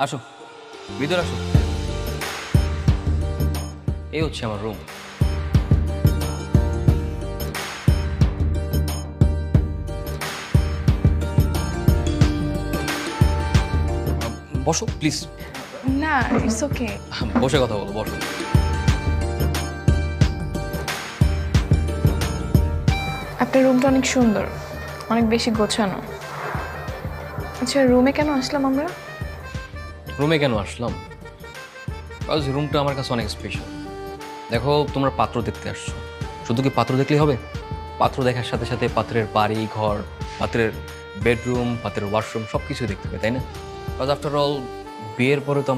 আসো, ভিতরে আসো। এই হচ্ছে আমার রুম। বসো প্লিজ। না, ইটস ওকে। বসে কথা বলো, বসো। আপনার রুমটা অনেক সুন্দর, অনেক বেশি গোছানো। আচ্ছা, রুমে কেন আসলাম আমরা? রুমে কেন আসলাম? বিকজ রুমটা আমার কাছে অনেক স্পেশাল। দেখো, তোমরা পাত্র দেখতে আসছো, শুধু কি পাত্র দেখলেই হবে? পাত্র দেখার সাথে সাথে পাত্রের বাড়ি ঘর, পাত্রের বেডরুম, পাত্রের ওয়াশরুম সব কিছু দেখতে হবে, তাই না? বিকজ আফটার অল বিয়ের পরে তো আমরা